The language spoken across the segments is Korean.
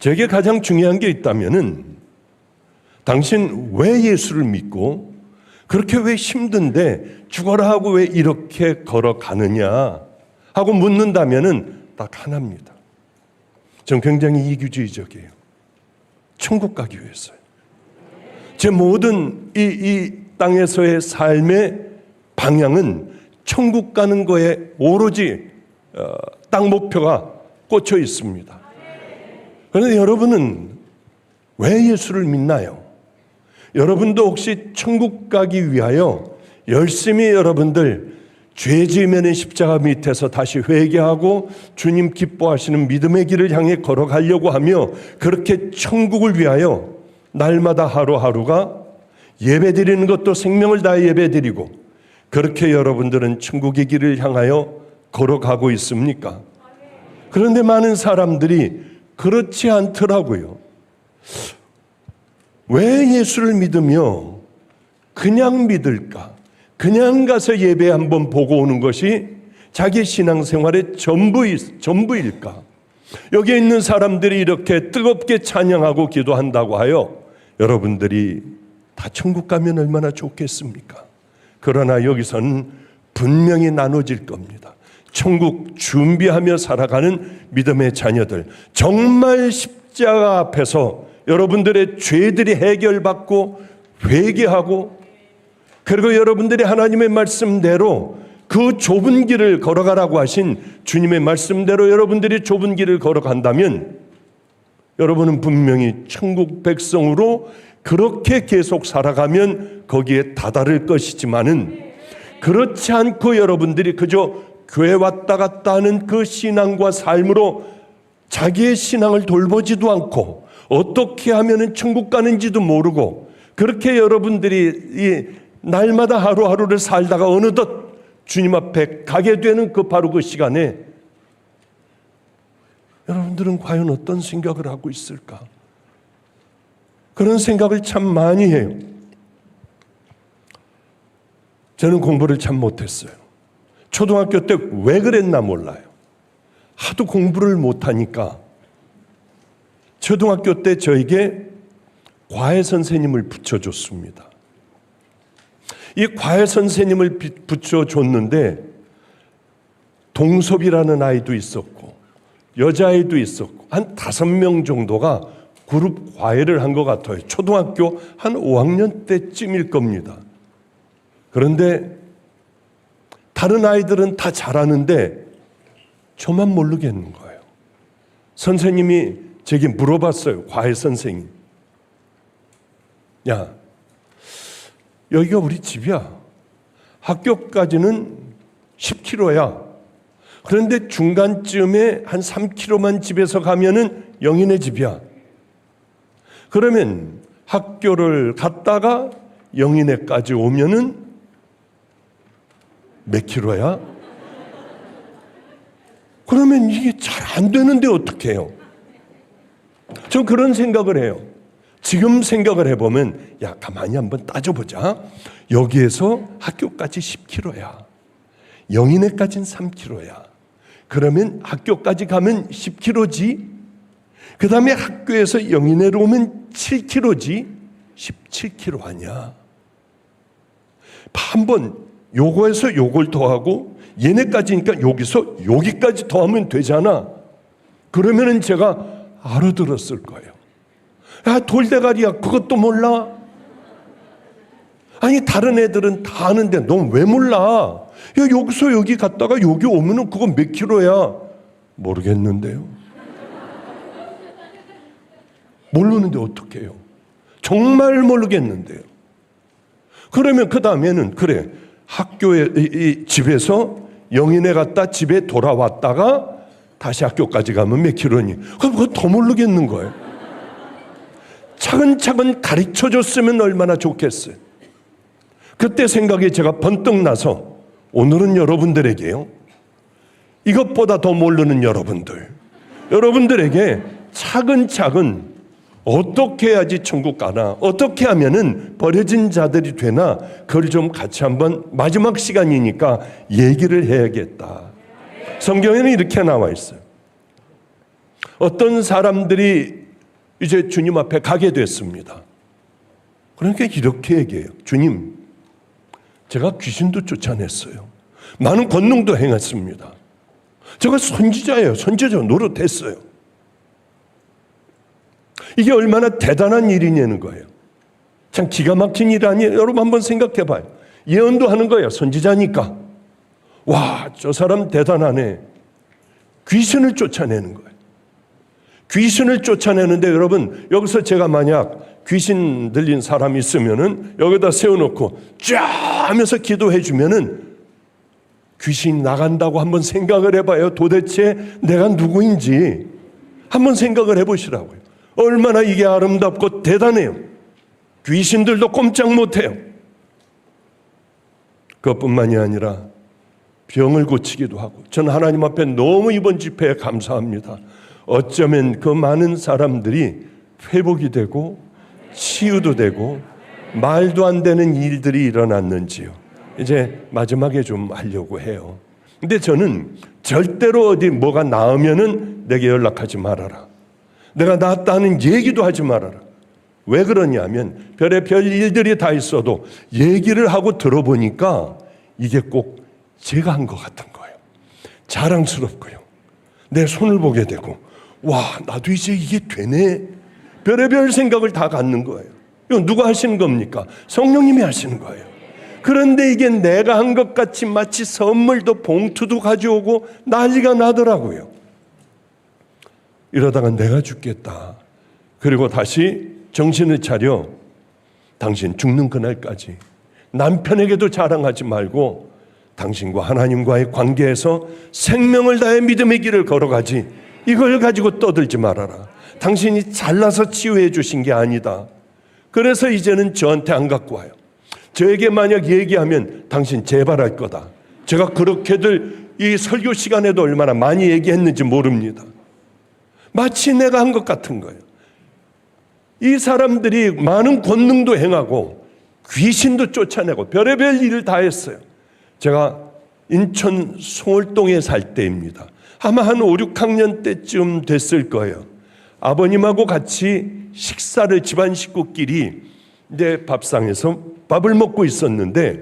제게 가장 중요한 게 있다면은 당신 왜 예수를 믿고 그렇게 왜 힘든데 죽어라 하고 왜 이렇게 걸어가느냐 하고 묻는다면은 딱 하나입니다. 전 굉장히 이기주의적이에요. 천국 가기 위해서요. 제 모든 이 땅에서의 삶의 방향은 천국 가는 거에 오로지 땅 목표가 꽂혀 있습니다. 그런데 여러분은 왜 예수를 믿나요? 여러분도 혹시 천국 가기 위하여 열심히 여러분들 죄 지으면 십자가 밑에서 다시 회개하고 주님 기뻐하시는 믿음의 길을 향해 걸어가려고 하며 그렇게 천국을 위하여 날마다 하루하루가 예배드리는 것도 생명을 다해 예배드리고 그렇게 여러분들은 천국의 길을 향하여 걸어가고 있습니까? 그런데 많은 사람들이 그렇지 않더라고요. 왜 예수를 믿으며 그냥 믿을까? 그냥 가서 예배 한번 보고 오는 것이 자기 신앙생활의 전부일까? 여기 있는 사람들이 이렇게 뜨겁게 찬양하고 기도한다고 하여 여러분들이 다 천국 가면 얼마나 좋겠습니까? 그러나 여기서는 분명히 나눠질 겁니다. 천국 준비하며 살아가는 믿음의 자녀들, 정말 십자가 앞에서 여러분들의 죄들이 해결받고 회개하고 그리고 여러분들이 하나님의 말씀대로 그 좁은 길을 걸어가라고 하신 주님의 말씀대로 여러분들이 좁은 길을 걸어간다면 여러분은 분명히 천국 백성으로 그렇게 계속 살아가면 거기에 다다를 것이지만은 그렇지 않고 여러분들이 그저 교회 왔다 갔다 하는 그 신앙과 삶으로 자기의 신앙을 돌보지도 않고 어떻게 하면은 천국 가는지도 모르고 그렇게 여러분들이 이 날마다 하루하루를 살다가 어느덧 주님 앞에 가게 되는 바로 그 시간에 여러분들은 과연 어떤 생각을 하고 있을까? 그런 생각을 참 많이 해요. 저는 공부를 참 못했어요. 초등학교 때 왜 그랬나 몰라요. 하도 공부를 못하니까 초등학교 때 저에게 과외 선생님을 붙여줬습니다. 이 과외 선생님을 붙여줬는데 동섭이라는 아이도 있었고 여자아이도 있었고 한 5명 정도가 그룹 과외를 한 것 같아요. 초등학교 한 5학년 때쯤일 겁니다. 그런데 다른 아이들은 다 잘하는데 저만 모르겠는 거예요. 선생님이 제게 물어봤어요. 과외 선생님. 야, 여기가 우리 집이야. 학교까지는 10km야. 그런데 중간쯤에 한 3km만 집에서 가면은 영인의 집이야. 그러면 학교를 갔다가 영인회까지 오면은 몇 킬로야? 그러면 이게 잘 안 되는데 어떻게 해요? 전 그런 생각을 해요. 지금 생각을 해보면 야 가만히 한번 따져보자. 여기에서 학교까지 10km야. 영인회까지는 3km야. 그러면 학교까지 가면 10km지. 그 다음에 학교에서 영인회로 오면 7km지. 17km 아니야. 한번 요거에서 요걸 더하고 얘네까지니까 여기서 여기까지 더하면 되잖아. 그러면은 제가 알아들었을 거예요. 야 돌대가리야 그것도 몰라? 아니 다른 애들은 다 아는데 넌 왜 몰라? 야 여기서 여기 갔다가 여기 오면은 그건 몇 킬로야? 모르겠는데요. 모르는데 어떻게 해요? 정말 모르겠는데요. 그러면 그 다음에는 그래 학교에 집에서 영인회 갔다 집에 돌아왔다가 다시 학교까지 가면 몇 킬로니? 그럼 그거 더 모르겠는 거예요. 차근차근 가르쳐줬으면 얼마나 좋겠어요. 그때 생각이 제가 번뜩 나서 오늘은 여러분들에게요. 이것보다 더 모르는 여러분들에게 차근차근 어떻게 해야지 천국 가나 어떻게 하면은 버려진 자들이 되나 그걸 좀 같이 한번 마지막 시간이니까 얘기를 해야겠다. 성경에는 이렇게 나와 있어요. 어떤 사람들이 이제 주님 앞에 가게 됐습니다. 그러니까 이렇게 얘기해요. 주님, 제가 귀신도 쫓아냈어요. 많은 권능도 행했습니다. 제가 선지자예요. 선지자 노릇했어요. 이게 얼마나 대단한 일이냐는 거예요. 참 기가 막힌 일 아니에요? 여러분 한번 생각해 봐요. 예언도 하는 거예요. 선지자니까. 와, 저 사람 대단하네. 귀신을 쫓아내는 거예요. 귀신을 쫓아내는데 여러분, 여기서 제가 만약 귀신 들린 사람이 있으면은 여기다 세워놓고 쫙 하면서 기도해 주면은 귀신이 나간다고 한번 생각을 해봐요. 도대체 내가 누구인지 한번 생각을 해보시라고요. 얼마나 이게 아름답고 대단해요. 귀신들도 꼼짝 못해요. 그것뿐만이 아니라 병을 고치기도 하고, 저는 하나님 앞에 너무 이번 집회에 감사합니다. 어쩌면 그 많은 사람들이 회복이 되고 치유도 되고 말도 안 되는 일들이 일어났는지요. 이제 마지막에 좀 하려고 해요. 근데 저는 절대로 어디 뭐가 나으면은 내게 연락하지 말아라. 내가 낫다는 얘기도 하지 말아라. 왜 그러냐면 별의별 일들이 다 있어도 얘기를 하고 들어보니까 이게 꼭 제가 한 것 같은 거예요. 자랑스럽고요. 내 손을 보게 되고, 와, 나도 이제 이게 되네. 별의별 생각을 다 갖는 거예요. 이거 누가 하시는 겁니까? 성령님이 하시는 거예요. 그런데 이게 내가 한 것 같이 마치 선물도 봉투도 가져오고 난리가 나더라고요. 이러다가 내가 죽겠다. 그리고 다시 정신을 차려. 당신 죽는 그날까지 남편에게도 자랑하지 말고 당신과 하나님과의 관계에서 생명을 다해 믿음의 길을 걸어가지, 이걸 가지고 떠들지 말아라. 당신이 잘나서 치유해 주신 게 아니다. 그래서 이제는 저한테 안 갖고 와요. 저에게 만약 얘기하면 당신 재발할 거다. 제가 그렇게들 이 설교 시간에도 얼마나 많이 얘기했는지 모릅니다. 마치 내가 한 것 같은 거예요. 이 사람들이 많은 권능도 행하고 귀신도 쫓아내고 별의별 일을 다 했어요. 제가 인천 송월동에 살 때입니다. 아마 한 5, 6학년 때쯤 됐을 거예요. 아버님하고 같이 식사를 집안 식구끼리 이제 밥상에서 밥을 먹고 있었는데,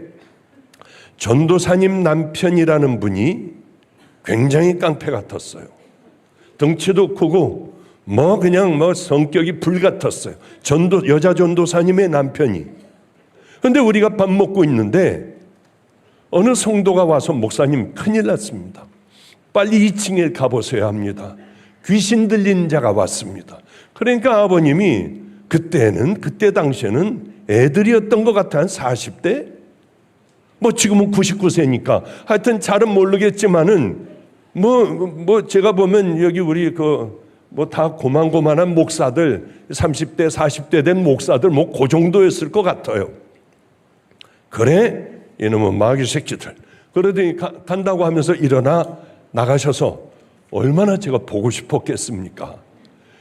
전도사님 남편이라는 분이 굉장히 깡패 같았어요. 덩치도 크고 그냥 성격이 불 같았어요. 여자 전도사님의 남편이. 그런데 우리가 밥 먹고 있는데 어느 성도가 와서, 목사님 큰일 났습니다. 빨리 2층에 가보셔야 합니다. 귀신 들린 자가 왔습니다. 그러니까 아버님이 그때 당시에는 애들이었던 것 같아. 한 40대? 지금은 99세니까 하여튼 잘은 모르겠지만은 제가 보면 여기 우리 다 고만고만한 목사들 30대 40대 된 목사들 그 정도였을 것 같아요. 그래? 이놈은 마귀 새끼들. 그러더니 간다고 하면서 일어나 나가셔서 얼마나 제가 보고 싶었겠습니까?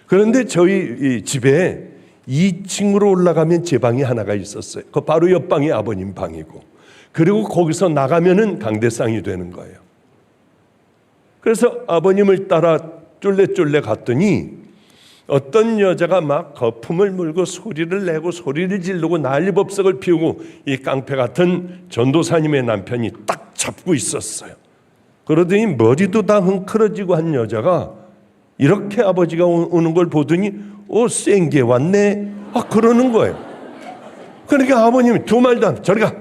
그런데 저희 집에 2층으로 올라가면 제 방이 하나가 있었어요. 그 바로 옆방이 아버님 방이고, 그리고 거기서 나가면은 강대상이 되는 거예요. 그래서 아버님을 따라 쫄래쫄래 갔더니 어떤 여자가 막 거품을 물고 소리를 내고 소리를 지르고 난리법석을 피우고 이 깡패 같은 전도사님의 남편이 딱 잡고 있었어요. 그러더니 머리도 다 흥크러지고 한 여자가 이렇게 아버지가 오는 걸 보더니 센 게 왔네. 그러는 거예요. 그러니까 아버님이 두 말도 안 저리 가.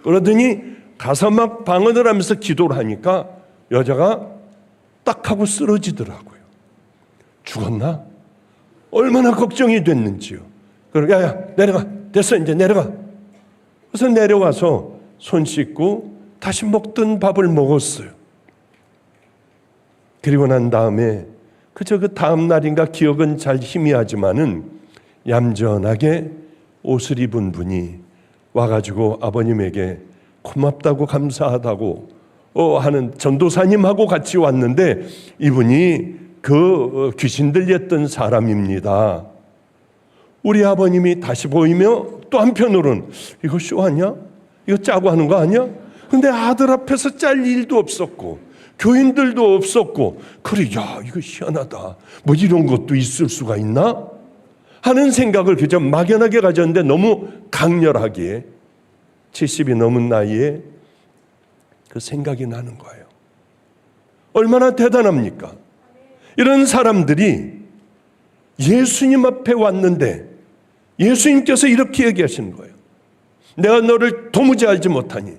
그러더니 가서 막 방언을 하면서 기도를 하니까 여자가 딱 하고 쓰러지더라고요. 죽었나? 얼마나 걱정이 됐는지요. 그러니까 야 내려가. 됐어, 이제 내려가. 그래서 내려와서 손 씻고 다시 먹던 밥을 먹었어요. 그리고 난 다음에 그 다음 날인가 기억은 잘 희미하지만은 얌전하게 옷을 입은 분이 와가지고 아버님에게 고맙다고 감사하다고 하는 전도사님하고 같이 왔는데, 이분이 그 귀신 들렸던 사람입니다. 우리 아버님이 다시 보이며 또 한편으로는 이거 쇼 아니야? 이거 짜고 하는 거 아니야? 근데 아들 앞에서 짤 일도 없었고 교인들도 없었고, 그래, 야, 이거 희한하다. 이런 것도 있을 수가 있나? 하는 생각을 그저 막연하게 가졌는데 너무 강렬하기에 70이 넘은 나이에 그 생각이 나는 거예요. 얼마나 대단합니까? 이런 사람들이 예수님 앞에 왔는데 예수님께서 이렇게 얘기하시는 거예요. 내가 너를 도무지 알지 못하니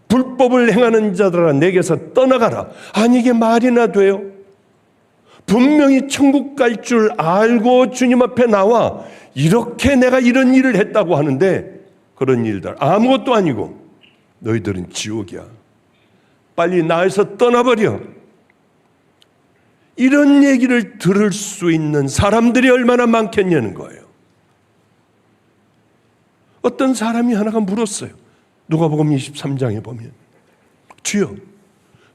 불법을 행하는 자들아 내게서 떠나가라. 아니 이게 말이나 돼요? 분명히 천국 갈 줄 알고 주님 앞에 나와 이렇게 내가 이런 일을 했다고 하는데 그런 일들 아무것도 아니고 너희들은 지옥이야. 빨리 나에서 떠나버려. 이런 얘기를 들을 수 있는 사람들이 얼마나 많겠냐는 거예요. 어떤 사람이 하나가 물었어요. 누가복음 23장에 보면 주여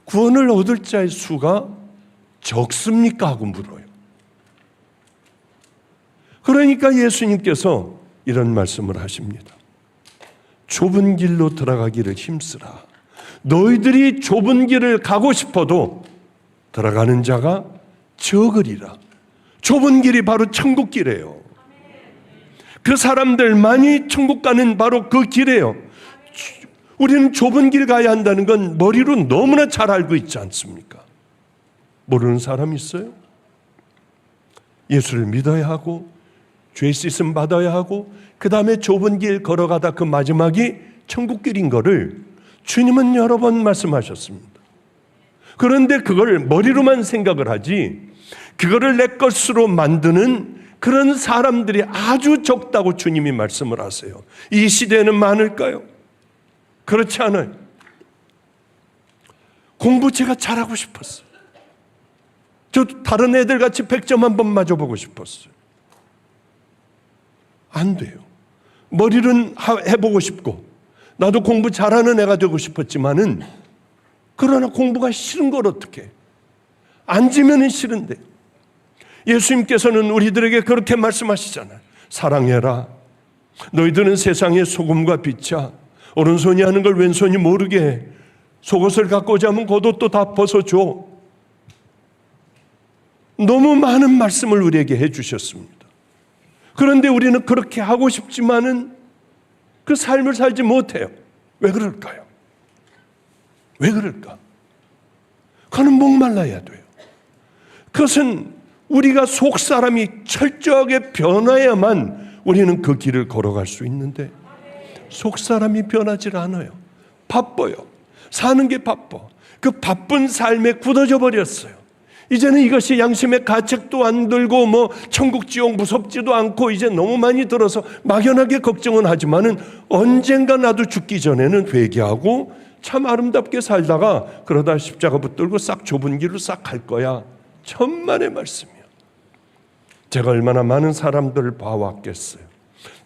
구원을 얻을 자의 수가 적습니까? 하고 물어요. 그러니까 예수님께서 이런 말씀을 하십니다. 좁은 길로 들어가기를 힘쓰라. 너희들이 좁은 길을 가고 싶어도 들어가는 자가 적으리라. 좁은 길이 바로 천국 길이에요. 그 사람들만이 천국 가는 바로 그 길이에요. 우리는 좁은 길 가야 한다는 건 머리로 너무나 잘 알고 있지 않습니까? 모르는 사람 있어요? 예수를 믿어야 하고 죄 씻음 받아야 하고 그 다음에 좁은 길 걸어가다 그 마지막이 천국 길인 거를 주님은 여러 번 말씀하셨습니다. 그런데 그걸 머리로만 생각을 하지 그거를 내 것으로 만드는 그런 사람들이 아주 적다고 주님이 말씀을 하세요. 이 시대에는 많을까요? 그렇지 않아요. 공부 제가 잘하고 싶었어요. 저도 다른 애들 같이 100점 한번 맞아보고 싶었어요. 안 돼요. 머리는 해보고 싶고 나도 공부 잘하는 애가 되고 싶었지만은 그러나 공부가 싫은 걸 어떡해. 앉으면 싫은데 예수님께서는 우리들에게 그렇게 말씀하시잖아요. 사랑해라. 너희들은 세상의 소금과 빛이야. 오른손이 하는 걸 왼손이 모르게 해. 속옷을 갖고자 하면 겉옷도 다 벗어줘. 너무 많은 말씀을 우리에게 해주셨습니다. 그런데 우리는 그렇게 하고 싶지만은 그 삶을 살지 못해요. 왜 그럴까요? 왜 그럴까? 그는 목말라야 돼요. 그것은 우리가 속 사람이 철저하게 변해야만 우리는 그 길을 걸어갈 수 있는데 속 사람이 변하질 않아요. 바빠요. 사는 게 바빠. 그 바쁜 삶에 굳어져 버렸어요. 이제는 이것이 양심의 가책도 안 들고 뭐 천국 지옥 무섭지도 않고 이제 너무 많이 들어서 막연하게 걱정은 하지만은 언젠가 나도 죽기 전에는 회개하고 참 아름답게 살다가 그러다 십자가 붙들고 싹 좁은 길로 싹 갈 거야. 천만의 말씀이야. 제가 얼마나 많은 사람들을 봐왔겠어요.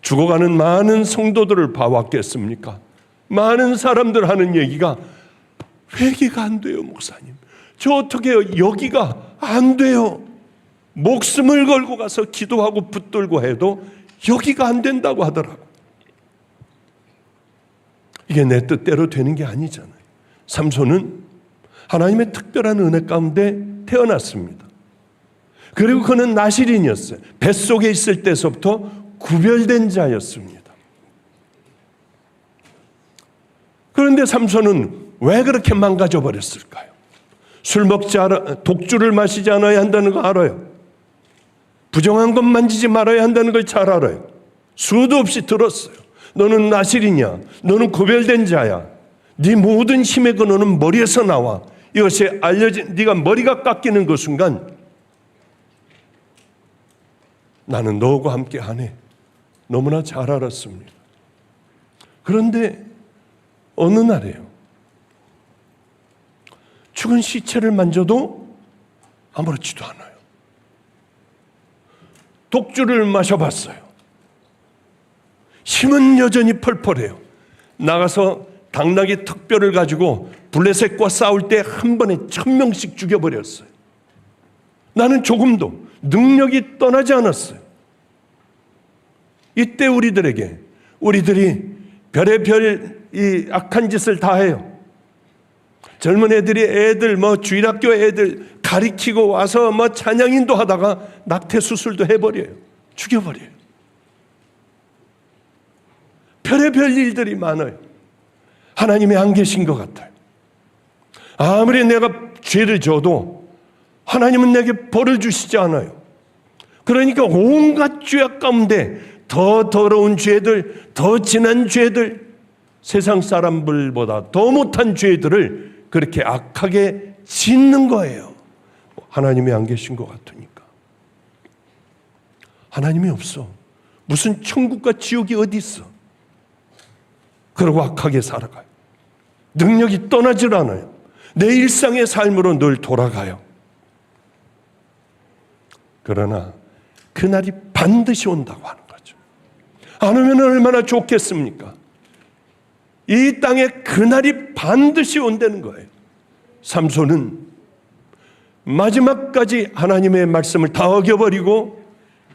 죽어가는 많은 성도들을 봐왔겠습니까? 많은 사람들 하는 얘기가 회개가 안 돼요, 목사님. 저 어떻게 해요? 여기가 안 돼요. 목숨을 걸고 가서 기도하고 붙들고 해도 여기가 안 된다고 하더라고. 이게 내 뜻대로 되는 게 아니잖아요. 삼손은 하나님의 특별한 은혜 가운데 태어났습니다. 그리고 그는 나실인이었어요. 뱃속에 있을 때서부터 구별된 자였습니다. 그런데 삼손은 왜 그렇게 망가져 버렸을까요? 술 먹지 독주를 마시지 않아야 한다는 거 알아요. 부정한 것 만지지 말아야 한다는 걸 잘 알아요. 수도 없이 들었어요. 너는 나실이냐? 너는 구별된 자야. 네 모든 힘의 근원은 머리에서 나와. 이것이 알려진 네가 머리가 깎이는 그 순간 나는 너하고 함께 하네. 너무나 잘 알았습니다. 그런데 어느 날이에요. 죽은 시체를 만져도 아무렇지도 않아요. 독주를 마셔봤어요. 힘은 여전히 펄펄해요. 나가서 당나귀 턱뼈를 가지고 블레셋과 싸울 때 한 번에 1000명씩 죽여버렸어요. 나는 조금도 능력이 떠나지 않았어요. 이때 우리들이 별의별 이 악한 짓을 다 해요. 젊은 애들 주일학교 애들 가리키고 와서 찬양인도 하다가 낙태 수술도 해버려요. 죽여버려요. 별의별 일들이 많아요. 하나님이 안 계신 것 같아요. 아무리 내가 죄를 져도 하나님은 내게 벌을 주시지 않아요. 그러니까 온갖 죄악 가운데 더 더러운 죄들, 더 진한 죄들, 세상 사람들보다 더 못한 죄들을 그렇게 악하게 짓는 거예요. 하나님이 안 계신 것 같으니까. 하나님이 없어. 무슨 천국과 지옥이 어디 있어? 그러고 악하게 살아가요. 능력이 떠나질 않아요. 내 일상의 삶으로 늘 돌아가요. 그러나 그날이 반드시 온다고 하는 거죠. 안 오면 얼마나 좋겠습니까? 이 땅에 그날이 반드시 온다는 거예요. 삼손은 마지막까지 하나님의 말씀을 다 어겨버리고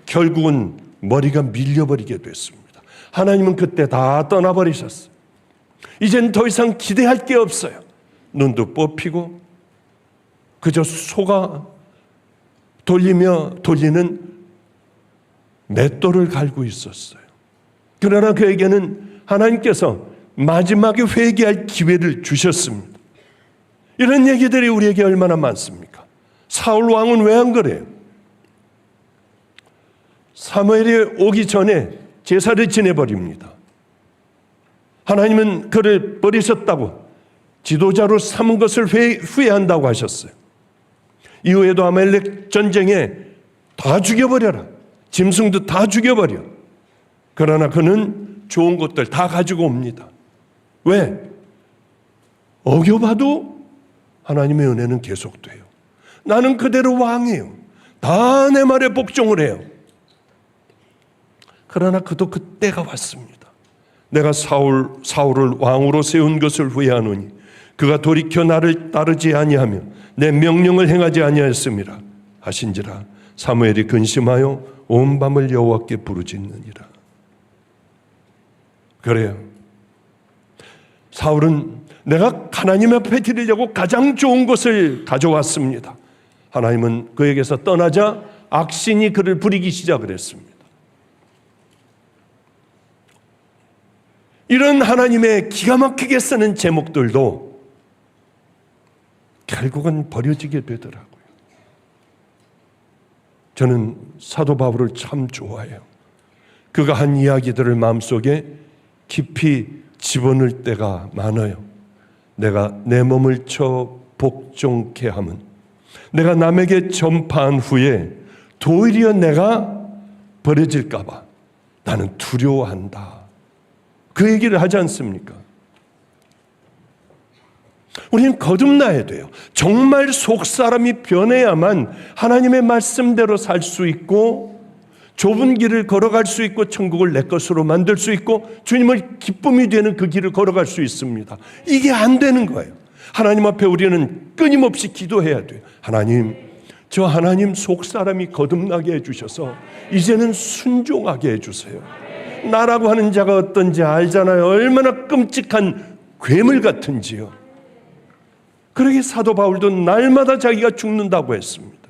결국은 머리가 밀려버리게 됐습니다. 하나님은 그때 다 떠나버리셨어요. 이젠 더 이상 기대할 게 없어요. 눈도 뽑히고 그저 속아 돌리는 맷돌을 갈고 있었어요. 그러나 그에게는 하나님께서 마지막에 회개할 기회를 주셨습니다. 이런 얘기들이 우리에게 얼마나 많습니까? 사울 왕은 왜 안 그래요? 사무엘이 오기 전에 제사를 지내버립니다. 하나님은 그를 버리셨다고 지도자로 삼은 것을 후회한다고 하셨어요. 이후에도 아말렉 전쟁에 다 죽여버려라. 짐승도 다 죽여버려. 그러나 그는 좋은 것들 다 가지고 옵니다. 왜? 어겨봐도 하나님의 은혜는 계속돼요. 나는 그대로 왕이에요. 다 내 말에 복종을 해요. 그러나 그도 그때가 왔습니다. 내가 사울을 왕으로 세운 것을 후회하노니 그가 돌이켜 나를 따르지 아니하며 내 명령을 행하지 아니하였음이라 하신지라. 사무엘이 근심하여 온 밤을 여호와께 부르짖느니라. 그래요. 사울은 내가 하나님 앞에 드리려고 가장 좋은 것을 가져왔습니다. 하나님은 그에게서 떠나자 악신이 그를 부리기 시작을 했습니다. 이런 하나님의 기가 막히게 쓰는 제목들도 결국은 버려지게 되더라고요. 저는 사도 바울을 참 좋아해요. 그가 한 이야기들을 마음속에 깊이 집어넣을 때가 많아요. 내가 내 몸을 쳐 복종케 함은 내가 남에게 전파한 후에 도리어 내가 버려질까 봐 나는 두려워한다. 그 얘기를 하지 않습니까? 우리는 거듭나야 돼요. 정말 속사람이 변해야만 하나님의 말씀대로 살 수 있고 좁은 길을 걸어갈 수 있고 천국을 내 것으로 만들 수 있고 주님을 기쁨이 되는 그 길을 걸어갈 수 있습니다. 이게 안 되는 거예요. 하나님 앞에 우리는 끊임없이 기도해야 돼요. 하나님, 저 하나님 속사람이 거듭나게 해주셔서 이제는 순종하게 해주세요. 나라고 하는 자가 어떤지 알잖아요. 얼마나 끔찍한 괴물 같은지요. 그러게 사도 바울도 날마다 자기가 죽는다고 했습니다.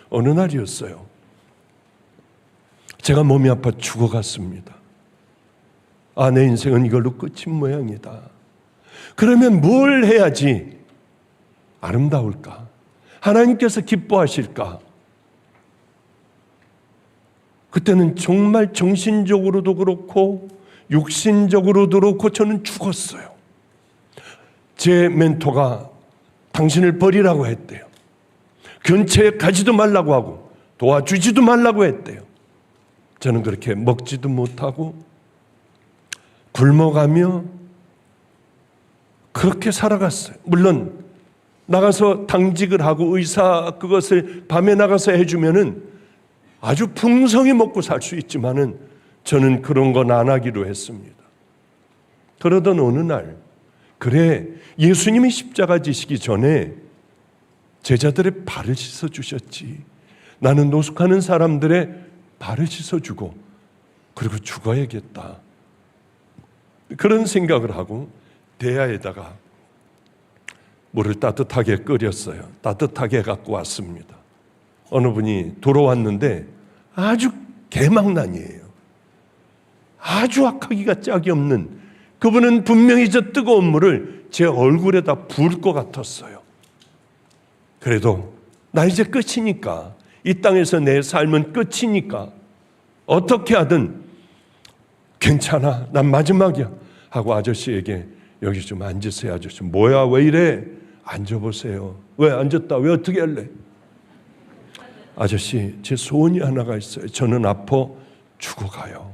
어느 날이었어요. 제가 몸이 아파 죽어갔습니다. 아, 내 인생은 이걸로 끝인 모양이다. 그러면 뭘 해야지 아름다울까? 하나님께서 기뻐하실까? 그때는 정말 정신적으로도 그렇고 육신적으로도 그렇고 저는 죽었어요. 제 멘토가 당신을 버리라고 했대요. 근처에 가지도 말라고 하고 도와주지도 말라고 했대요. 저는 그렇게 먹지도 못하고 굶어가며 그렇게 살아갔어요. 물론 나가서 당직을 하고 의사 그것을 밤에 나가서 해주면은 아주 풍성히 먹고 살 수 있지만은 저는 그런 건 안 하기로 했습니다. 그러던 어느 날, 그래, 예수님이 십자가 지시기 전에 제자들의 발을 씻어주셨지. 나는 노숙하는 사람들의 발을 씻어주고 그리고 죽어야겠다. 그런 생각을 하고 대야에다가 물을 따뜻하게 끓였어요. 따뜻하게 갖고 왔습니다. 어느 분이 돌아왔는데 아주 개망난이에요. 아주 악하기가 짝이 없는 그분은 분명히 저 뜨거운 물을 제 얼굴에다 부을 것 같았어요. 그래도 나 이제 끝이니까, 이 땅에서 내 삶은 끝이니까 어떻게 하든 괜찮아, 난 마지막이야 하고 아저씨에게 여기 좀 앉으세요. 아저씨 뭐야 왜 이래? 앉아보세요. 왜 앉았다? 왜 어떻게 할래? 아저씨 제 소원이 하나가 있어요. 저는 아파 죽어가요.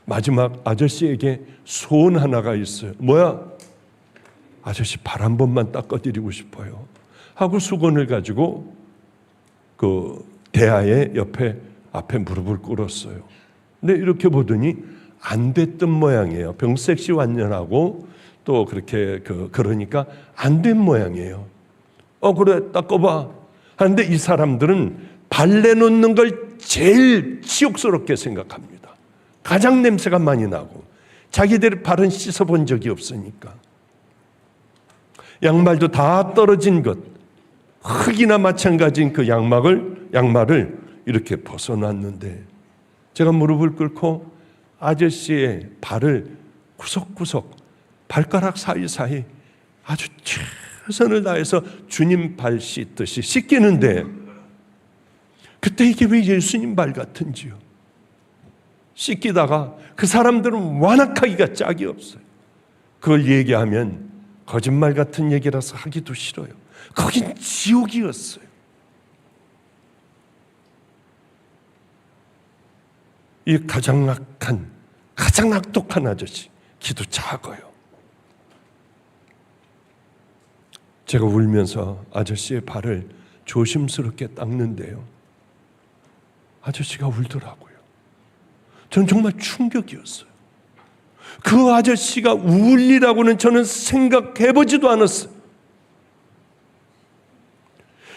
마지막 아저씨에게 소원 하나가 있어요. 뭐야? 아저씨 발 한 번만 닦아드리고 싶어요 하고 수건을 가지고 그 대야의 앞에 무릎을 꿇었어요. 근데 이렇게 보더니 안 됐던 모양이에요. 병색시 완년하고 또 그렇게 그러니까 안 된 모양이에요. 그래 닦아봐 하는데 이 사람들은 발내 놓는 걸 제일 치욕스럽게 생각합니다. 가장 냄새가 많이 나고 자기들의 발은 씻어본 적이 없으니까. 양말도 다 떨어진 것, 흙이나 마찬가지인 그 양말을 이렇게 벗어놨는데 제가 무릎을 꿇고 아저씨의 발을 구석구석 발가락 사이사이 아주 최선을 다해서 주님 발 씻듯이 씻기는데 그때 이게 왜 예수님 발 같은지요. 씻기다가 그 사람들은 완악하기가 짝이 없어요. 그걸 얘기하면 거짓말 같은 얘기라서 하기도 싫어요. 거긴 지옥이었어요. 이 가장 악한, 가장 악독한 아저씨 기도 작아요. 제가 울면서 아저씨의 발을 조심스럽게 닦는데요, 아저씨가 울더라고요. 저는 정말 충격이었어요. 그 아저씨가 울리라고는 저는 생각해보지도 않았어요.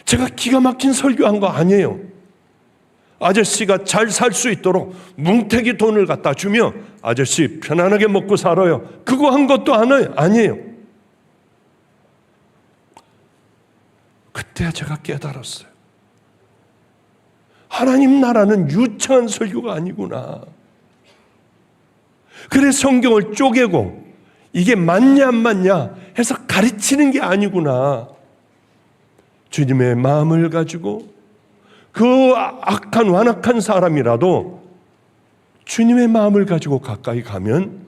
제가 기가 막힌 설교한 거 아니에요. 아저씨가 잘 살 수 있도록 뭉태기 돈을 갖다 주며 아저씨 편안하게 먹고 살아요, 그거 한 것도 아니에요. 그때 제가 깨달았어요. 하나님 나라는 유창한 설교가 아니구나. 그래 성경을 쪼개고 이게 맞냐 안 맞냐 해서 가르치는 게 아니구나. 주님의 마음을 가지고 그 악한 완악한 사람이라도 주님의 마음을 가지고 가까이 가면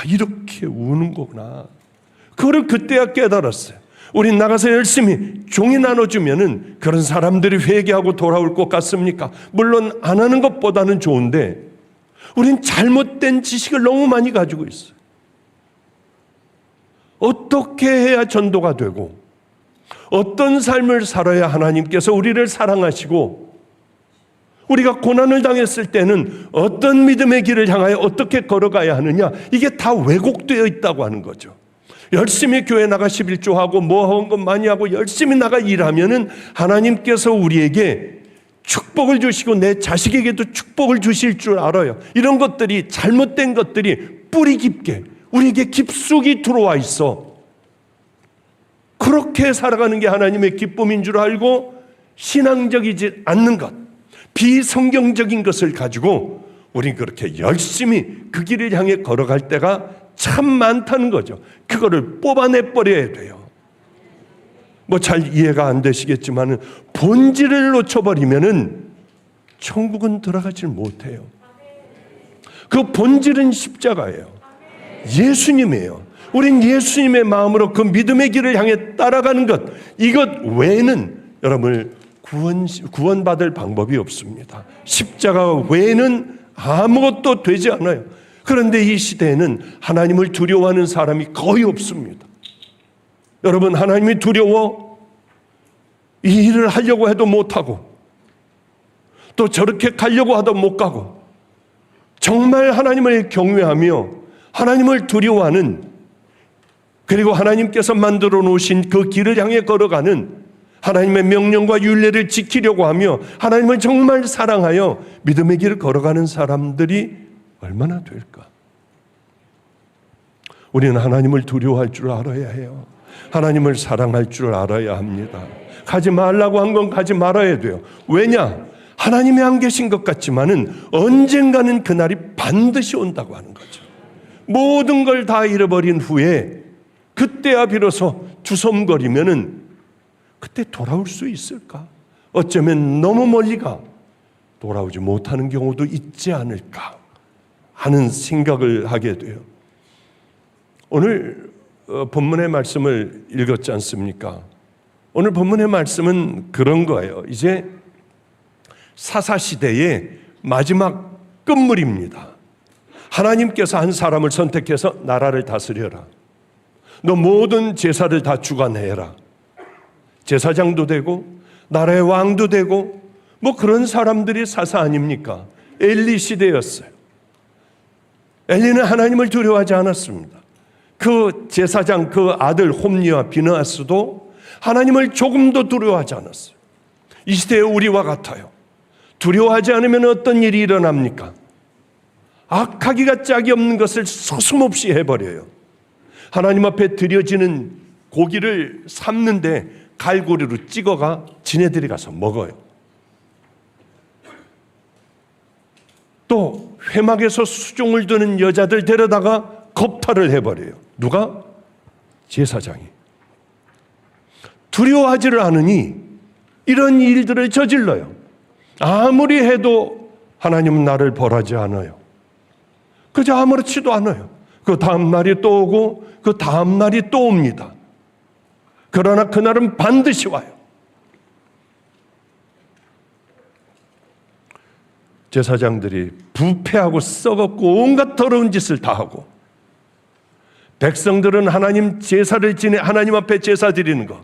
이렇게 우는 거구나. 그거를 그때야 깨달았어요. 우린 나가서 열심히 종이 나눠주면은 그런 사람들이 회개하고 돌아올 것 같습니까? 물론 안 하는 것보다는 좋은데 우린 잘못된 지식을 너무 많이 가지고 있어요. 어떻게 해야 전도가 되고 어떤 삶을 살아야 하나님께서 우리를 사랑하시고 우리가 고난을 당했을 때는 어떤 믿음의 길을 향하여 어떻게 걸어가야 하느냐, 이게 다 왜곡되어 있다고 하는 거죠. 열심히 교회 나가 11조하고 뭐 하는 것 많이 하고 열심히 나가 일하면은 하나님께서 우리에게 축복을 주시고 내 자식에게도 축복을 주실 줄 알아요. 이런 것들이, 잘못된 것들이 뿌리 깊게 우리에게 깊숙이 들어와 있어. 그렇게 살아가는 게 하나님의 기쁨인 줄 알고 신앙적이지 않는 것, 비성경적인 것을 가지고 우리는 그렇게 열심히 그 길을 향해 걸어갈 때가 참 많다는 거죠. 그거를 뽑아내버려야 돼요. 뭐 잘 이해가 안 되시겠지만 본질을 놓쳐버리면은 천국은 들어가질 못해요. 그 본질은 십자가예요. 예수님이에요. 우린 예수님의 마음으로 그 믿음의 길을 향해 따라가는 것, 이것 외에는 여러분 구원받을 방법이 없습니다. 십자가 외에는 아무것도 되지 않아요. 그런데 이 시대에는 하나님을 두려워하는 사람이 거의 없습니다. 여러분, 하나님이 두려워 이 일을 하려고 해도 못하고 또 저렇게 가려고 하도 못 가고, 정말 하나님을 경외하며 하나님을 두려워하는, 그리고 하나님께서 만들어 놓으신 그 길을 향해 걸어가는, 하나님의 명령과 율례를 지키려고 하며 하나님을 정말 사랑하여 믿음의 길을 걸어가는 사람들이 얼마나 될까? 우리는 하나님을 두려워할 줄 알아야 해요. 하나님을 사랑할 줄 알아야 합니다. 가지 말라고 한 건 가지 말아야 돼요. 왜냐? 하나님이 안 계신 것 같지만은 언젠가는 그날이 반드시 온다고 하는 거죠. 모든 걸 다 잃어버린 후에 그때야 비로소 주섬거리면은 그때 돌아올 수 있을까? 어쩌면 너무 멀리가 돌아오지 못하는 경우도 있지 않을까 하는 생각을 하게 돼요. 오늘 본문의 말씀을 읽었지 않습니까? 오늘 본문의 말씀은 그런 거예요. 이제 사사시대의 마지막 끝물입니다. 하나님께서 한 사람을 선택해서 나라를 다스려라. 너 모든 제사를 다 주관해라. 제사장도 되고 나라의 왕도 되고 뭐 그런 사람들이 사사 아닙니까? 엘리 시대였어요. 엘리는 하나님을 두려워하지 않았습니다. 그 제사장 그 아들 홈리와 비느하스도 하나님을 조금도 두려워하지 않았어요. 이 시대의 우리와 같아요. 두려워하지 않으면 어떤 일이 일어납니까? 악하기가 짝이 없는 것을 서슴없이 해버려요. 하나님 앞에 드려지는 고기를 삶는데 갈고리로 찍어가 지네들이 가서 먹어요. 또 회막에서 수종을 드는 여자들 데려다가 겁탈을 해버려요. 누가? 제사장이. 두려워하지를 않으니 이런 일들을 저질러요. 아무리 해도 하나님은 나를 벌하지 않아요. 그저 아무렇지도 않아요. 그 다음 날이 또 오고 그 다음 날이 또 옵니다. 그러나 그날은 반드시 와요. 제사장들이 부패하고 썩었고 온갖 더러운 짓을 다 하고, 백성들은 하나님 제사를 지내 하나님 앞에 제사 드리는 것,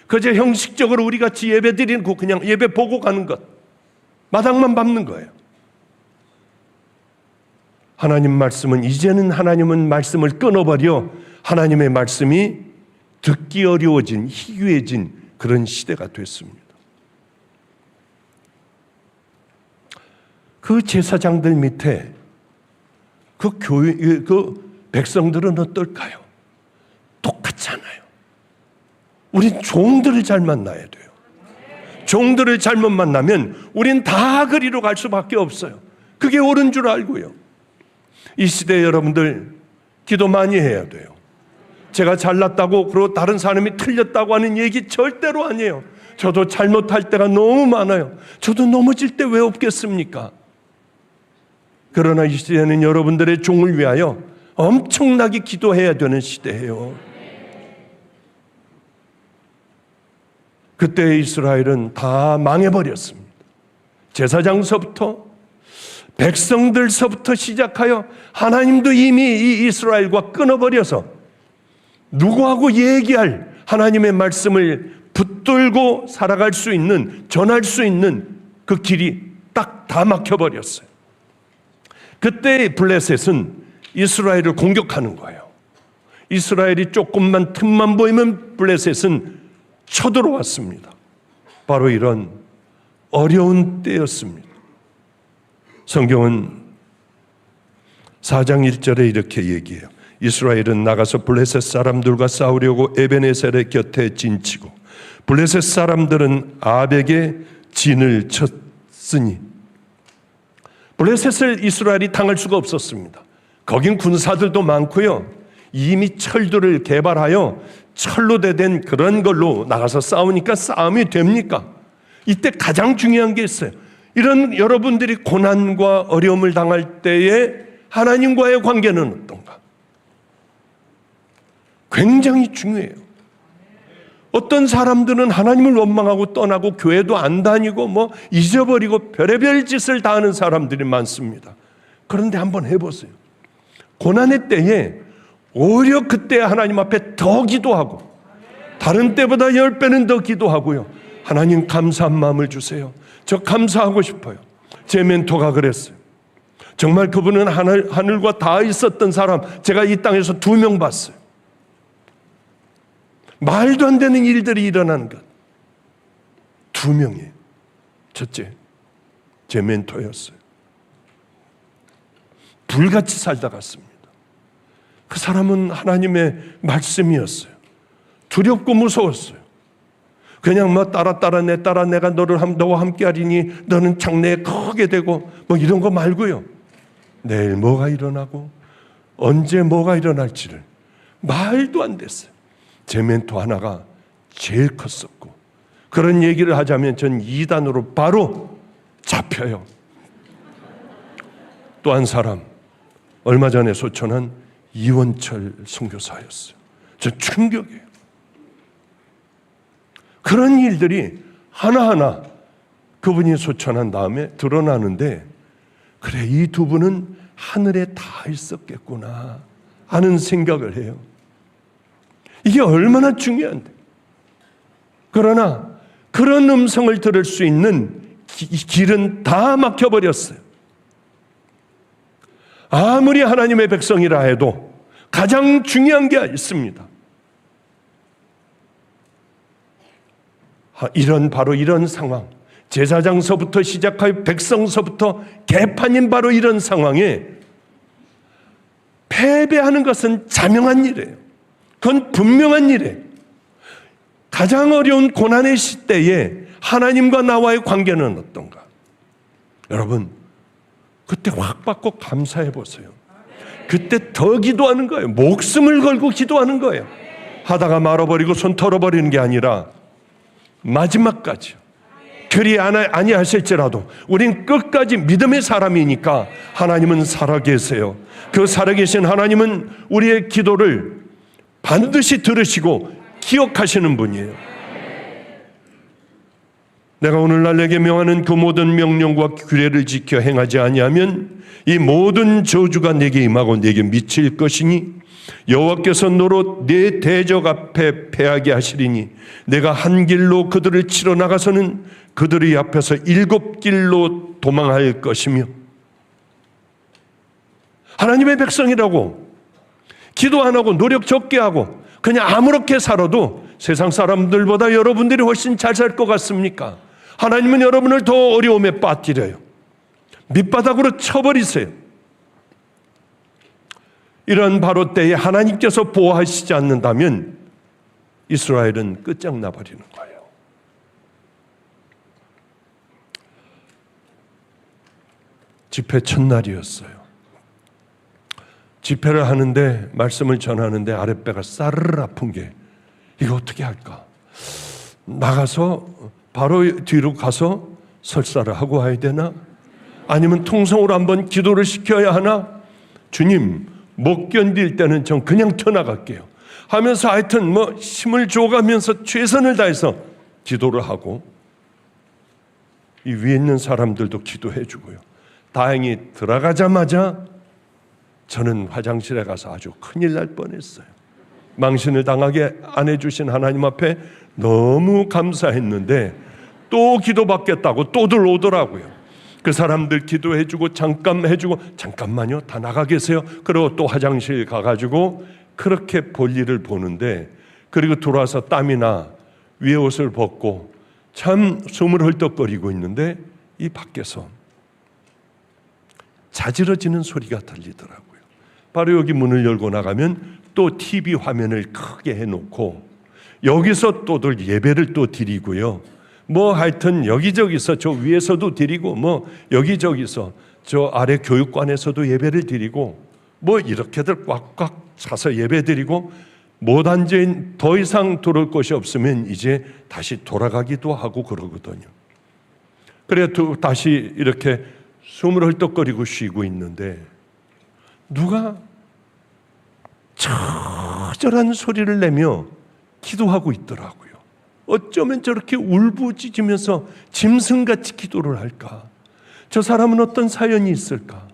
그저 형식적으로 우리 같이 예배 드리는 거, 그냥 예배 보고 가는 것, 마당만 밟는 거예요. 하나님 말씀은, 이제는 하나님은 말씀을 끊어버려 하나님의 말씀이 듣기 어려워진, 희귀해진 그런 시대가 됐습니다. 그 제사장들 밑에 그 백성들은 어떨까요? 똑같잖아요. 우린 종들을 잘 만나야 돼요. 종들을 잘못 만나면 우린 다 그리로 갈 수밖에 없어요. 그게 옳은 줄 알고요. 이 시대 여러분들 기도 많이 해야 돼요. 제가 잘났다고 그리고 다른 사람이 틀렸다고 하는 얘기 절대로 아니에요. 저도 잘못할 때가 너무 많아요. 저도 넘어질 때 왜 없겠습니까? 그러나 이 시대는 여러분들의 종을 위하여 엄청나게 기도해야 되는 시대예요. 그때 이스라엘은 다 망해버렸습니다. 제사장서부터 백성들서부터 시작하여 하나님도 이미 이 이스라엘과 끊어버려서 누구하고 얘기할 하나님의 말씀을 붙들고 살아갈 수 있는, 전할 수 있는 그 길이 딱 다 막혀버렸어요. 그때 블레셋은 이스라엘을 공격하는 거예요. 이스라엘이 조금만 틈만 보이면 블레셋은 쳐들어왔습니다. 바로 이런 어려운 때였습니다. 성경은 4장 1절에 이렇게 얘기해요. 이스라엘은 나가서 블레셋 사람들과 싸우려고 에베네셀의 곁에 진치고 블레셋 사람들은 아벡에 진을 쳤으니, 블레셋을 이스라엘이 당할 수가 없었습니다. 거긴 군사들도 많고요. 이미 철도를 개발하여 철로 된 그런 걸로 나가서 싸우니까 싸움이 됩니까? 이때 가장 중요한 게 있어요. 이런 여러분들이 고난과 어려움을 당할 때에 하나님과의 관계는 어떤가? 굉장히 중요해요. 어떤 사람들은 하나님을 원망하고 떠나고 교회도 안 다니고 뭐 잊어버리고 별의별 짓을 다 하는 사람들이 많습니다. 그런데 한번 해보세요. 고난의 때에 오히려 그때 하나님 앞에 더 기도하고, 다른 때보다 10배는 더 기도하고요. 하나님 감사한 마음을 주세요. 저 감사하고 싶어요. 제 멘토가 그랬어요. 정말 그분은 하늘과 닿아 있었던 사람, 제가 이 땅에서 2명 봤어요. 말도 안 되는 일들이 일어나는 것. 2명이에요. 첫째, 제 멘토였어요. 불같이 살다 갔습니다. 그 사람은 하나님의 말씀이었어요. 두렵고 무서웠어요. 그냥 뭐 따라 내가 너와 함께 하리니 너는 장래에 크게 되고 뭐 이런 거 말고요. 내일 뭐가 일어나고 언제 뭐가 일어날지를 말도 안 됐어요. 제 멘토 하나가 제일 컸었고, 그런 얘기를 하자면 전 2단으로 바로 잡혀요. 또 한 사람, 얼마 전에 소천한 이원철 선교사였어요. 저 충격이에요. 그런 일들이 하나하나 그분이 소천한 다음에 드러나는데, 그래, 이 두 분은 하늘에 다 있었겠구나 하는 생각을 해요. 이게 얼마나 중요한데. 그러나 그런 음성을 들을 수 있는 길은 다 막혀버렸어요. 아무리 하나님의 백성이라 해도 가장 중요한 게 있습니다. 바로 이런 상황, 제사장서부터 시작하여 백성서부터 개판인 바로 이런 상황에 패배하는 것은 자명한 일이에요. 그건 분명한 일이에요. 가장 어려운 고난의 시대에 하나님과 나와의 관계는 어떤가? 여러분, 그때 확 받고 감사해 보세요. 그때 더 기도하는 거예요. 목숨을 걸고 기도하는 거예요. 하다가 말아버리고 손 털어버리는 게 아니라 마지막까지. 그리 아니하실지라도 우린 끝까지 믿음의 사람이니까 하나님은 살아계세요. 그 살아계신 하나님은 우리의 기도를 반드시 들으시고 기억하시는 분이에요. 내가 오늘날 내게 명하는 그 모든 명령과 규례를 지켜 행하지 아니하면 이 모든 저주가 내게 임하고 내게 미칠 것이니 여호와께서 너로 내 대적 앞에 패하게 하시리니 내가 한 길로 그들을 치러 나가서는 그들의 앞에서 7길로 도망할 것이며. 하나님의 백성이라고 기도 안 하고 노력 적게 하고 그냥 아무렇게 살아도 세상 사람들보다 여러분들이 훨씬 잘 살 것 같습니까? 하나님은 여러분을 더 어려움에 빠뜨려요. 밑바닥으로 쳐버리세요. 이런 바로 때에 하나님께서 보호하시지 않는다면 이스라엘은 끝장나 버리는 거예요. 집회 첫날이었어요. 집회를 하는데, 말씀을 전하는데 아랫배가 싸르르 아픈 게, 이거 어떻게 할까? 나가서 바로 뒤로 가서 설사를 하고 와야 되나? 아니면 통성으로 한번 기도를 시켜야 하나? 주님, 못 견딜 때는 전 그냥 튀어나갈게요 하면서 하여튼 뭐 힘을 줘가면서 최선을 다해서 기도를 하고, 이 위에 있는 사람들도 기도해 주고요. 다행히 들어가자마자 저는 화장실에 가서 아주 큰일 날 뻔했어요. 망신을 당하게 안 해주신 하나님 앞에 너무 감사했는데 또 기도받겠다고 또 들어오더라고요. 그 사람들 기도해주고 잠깐 해주고, 잠깐만요, 다 나가 계세요. 그리고 또 화장실 가가지고 그렇게 볼일을 보는데, 그리고 들어와서 땀이나 위에 옷을 벗고 참 숨을 헐떡거리고 있는데 이 밖에서 자지러지는 소리가 들리더라고요. 바로 여기 문을 열고 나가면 또 TV 화면을 크게 해놓고 여기서 또들 예배를 또 드리고요. 뭐 하여튼 여기저기서, 저 위에서도 드리고 뭐 여기저기서 저 아래 교육관에서도 예배를 드리고 뭐 이렇게들 꽉꽉 차서 예배 드리고, 못 앉은 더 이상 들어올 곳이 없으면 이제 다시 돌아가기도 하고 그러거든요. 그래 또 다시 이렇게 숨을 헐떡거리고 쉬고 있는데 누가 처절한 소리를 내며 기도하고 있더라고요. 어쩌면 저렇게 울부짖으면서 짐승같이 기도를 할까? 저 사람은 어떤 사연이 있을까?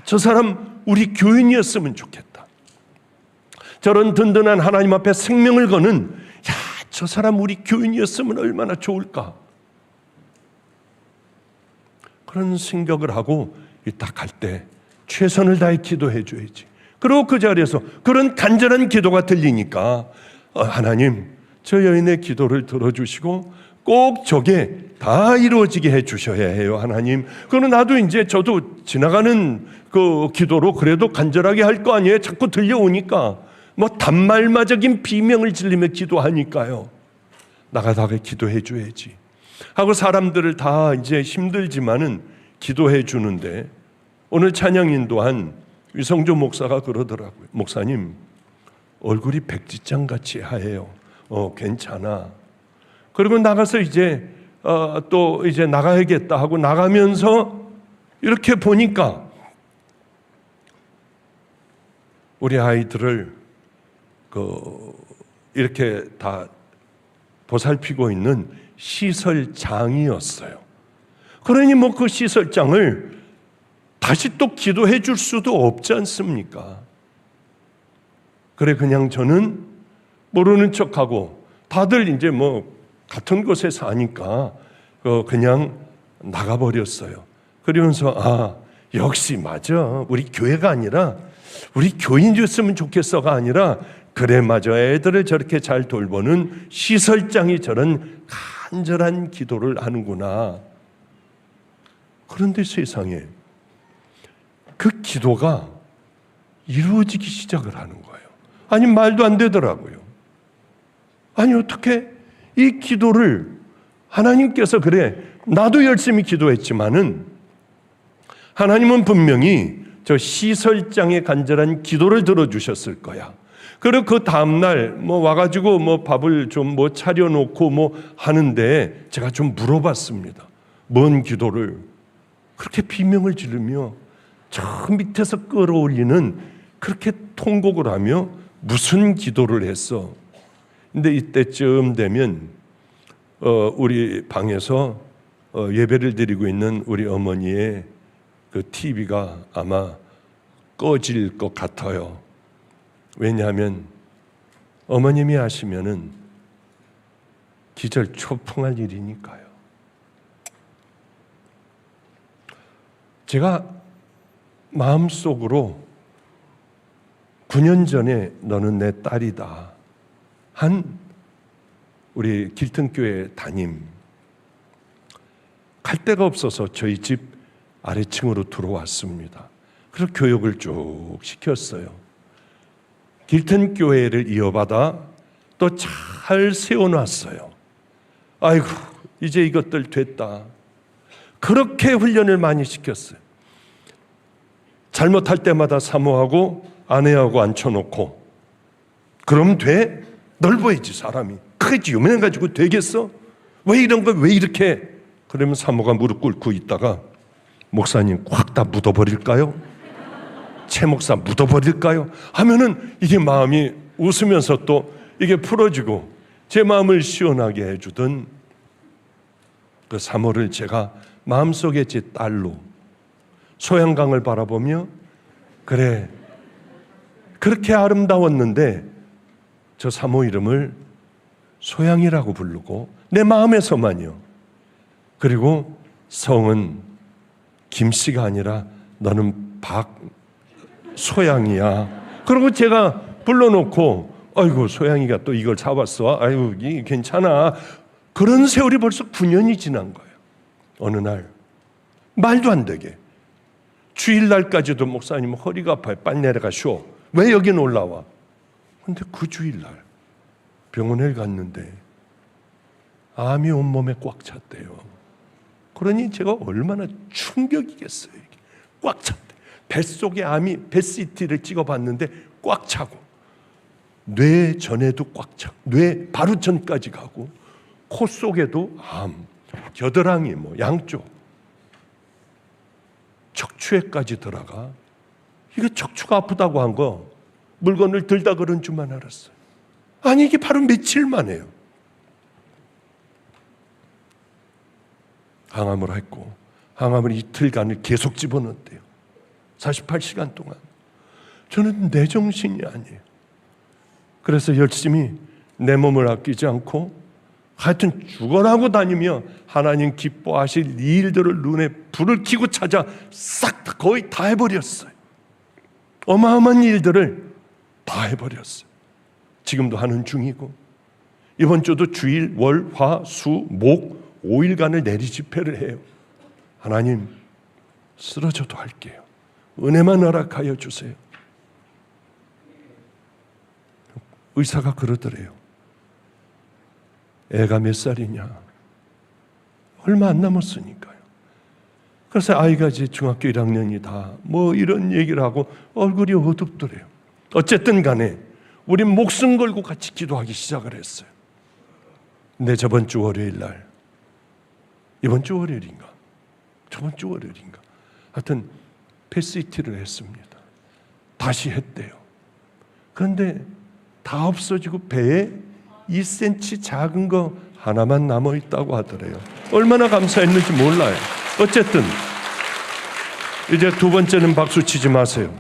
저 사람 우리 교인이었으면 좋겠다. 저런 든든한 하나님 앞에 생명을 거는, 저 사람 우리 교인이었으면 얼마나 좋을까? 그런 생각을 하고 딱 할 때 최선을 다해 기도해 줘야지. 그리고 그 자리에서 그런 간절한 기도가 들리니까 하나님, 저 여인의 기도를 들어주시고 꼭 저게 다 이루어지게 해주셔야 해요, 하나님. 그럼 나도 이제 저도 지나가는 그 기도로 그래도 간절하게 할 거 아니에요. 자꾸 들려오니까 뭐 단말마적인 비명을 질리며 기도하니까요. 나가다가 기도해 줘야지 하고 사람들을 다 이제 힘들지만은 기도해 주는데, 오늘 찬양 인도한 위성조 목사가 그러더라고요. 목사님, 얼굴이 백지장 같이 하얘요. 괜찮아. 그리고 나가서 이제 또 이제 나가야겠다 하고 나가면서 이렇게 보니까 우리 아이들을 이렇게 다 보살피고 있는 시설장이었어요. 그러니 뭐 그 시설장을 다시 또 기도해 줄 수도 없지 않습니까? 그래 그냥 저는 모르는 척하고, 다들 이제 뭐 같은 곳에 사니까 그냥 나가버렸어요. 그러면서 역시 맞아, 우리 교회가 아니라 우리 교인이었으면 좋겠어가 아니라, 그래 맞아, 애들을 저렇게 잘 돌보는 시설장이 저런 간절한 기도를 하는구나. 그런데 세상에 그 기도가 이루어지기 시작을 하는 거예요. 아니 말도 안 되더라고요. 아니 어떻게 이 기도를 하나님께서, 그래 나도 열심히 기도했지만은 하나님은 분명히 저 시설장의 간절한 기도를 들어주셨을 거야. 그리고 그 다음날 뭐 와가지고 뭐 밥을 좀 뭐 차려놓고 뭐 하는데 제가 좀 물어봤습니다. 뭔 기도를 그렇게 비명을 지르며 저 밑에서 끌어올리는 그렇게 통곡을 하며 무슨 기도를 했어? 근데 이때쯤 되면 우리 방에서 예배를 드리고 있는 우리 어머니의 그 TV가 아마 꺼질 것 같아요. 왜냐하면 어머님이 하시면은 기절초풍할 일이니까요. 제가 마음속으로 9년 전에 너는 내 딸이다 한 우리 길튼교회 담임, 갈 데가 없어서 저희 집 아래층으로 들어왔습니다. 그래서 교육을 쭉 시켰어요. 길튼교회를 이어받아 또 잘 세워놨어요. 아이고 이제 이것들 됐다. 그렇게 훈련을 많이 시켰어요. 잘못할 때마다 사모하고 아내하고 앉혀놓고, 그럼 돼? 넓어야지 사람이. 크지 요만해가지고 되겠어? 왜 이런 걸 왜 이렇게? 그러면 사모가 무릎 꿇고 있다가 목사님 확 다 묻어버릴까요? 최 목사 묻어버릴까요? 하면은 이게 마음이 웃으면서 또 이게 풀어지고 제 마음을 시원하게 해주던 그 사모를 제가 마음속에 제 딸로 소양강을 바라보며, 그래 그렇게 아름다웠는데 저 사모 이름을 소양이라고 부르고 내 마음에서만요. 그리고 성은 김씨가 아니라 너는 박소양이야. 그리고 제가 불러놓고 아이고 소양이가 또 이걸 사왔어. 아이고 괜찮아. 그런 세월이 벌써 9년이 지난 거예요. 어느 날 말도 안 되게 주일날까지도 목사님 허리가 아파요. 빨리 내려가 쉬어. 왜 여긴 올라와? 근데 그 주일날 병원에 갔는데 암이 온몸에 꽉 찼대요. 그러니 제가 얼마나 충격이겠어요. 꽉 찼대. 뱃속에 암이, 뱃CT를 찍어봤는데 꽉 차고, 뇌 전에도 꽉 차고, 뇌 바로 전까지 가고, 코 속에도 암, 겨드랑이 뭐 양쪽, 척추에까지 들어가. 이거 척추가 아프다고 한 거 물건을 들다 그런 줄만 알았어요. 아니 이게 바로 며칠 만에요. 항암을 했고 항암을 이틀간을 계속 집어넣었대요. 48시간 동안. 저는 내 정신이 아니에요. 그래서 열심히 내 몸을 아끼지 않고 하여튼 죽어나고 다니며 하나님 기뻐하실 이 일들을 눈에 불을 켜고 찾아 싹 거의 다 해버렸어요. 어마어마한 일들을 다 해버렸어요. 지금도 하는 중이고, 이번 주도 주일, 월, 화, 수, 목 5일간을 내리 집회를 해요. 하나님 쓰러져도 할게요. 은혜만 허락하여 주세요. 의사가 그러더래요. 애가 몇 살이냐? 얼마 안 남았으니까요. 그래서 아이가 이제 중학교 1학년이다. 뭐 이런 얘기를 하고 얼굴이 어둡더래요. 어쨌든 간에 우린 목숨 걸고 같이 기도하기 시작을 했어요. 근데 저번 주 월요일 날, 이번 주 월요일인가? 저번 주 월요일인가? 하여튼 PET-CT를 했습니다. 다시 했대요. 그런데 다 없어지고 배에 2cm 작은 거 하나만 남아있다고 하더래요. 얼마나 감사했는지 몰라요. 어쨌든 이제 두 번째는 박수 치지 마세요.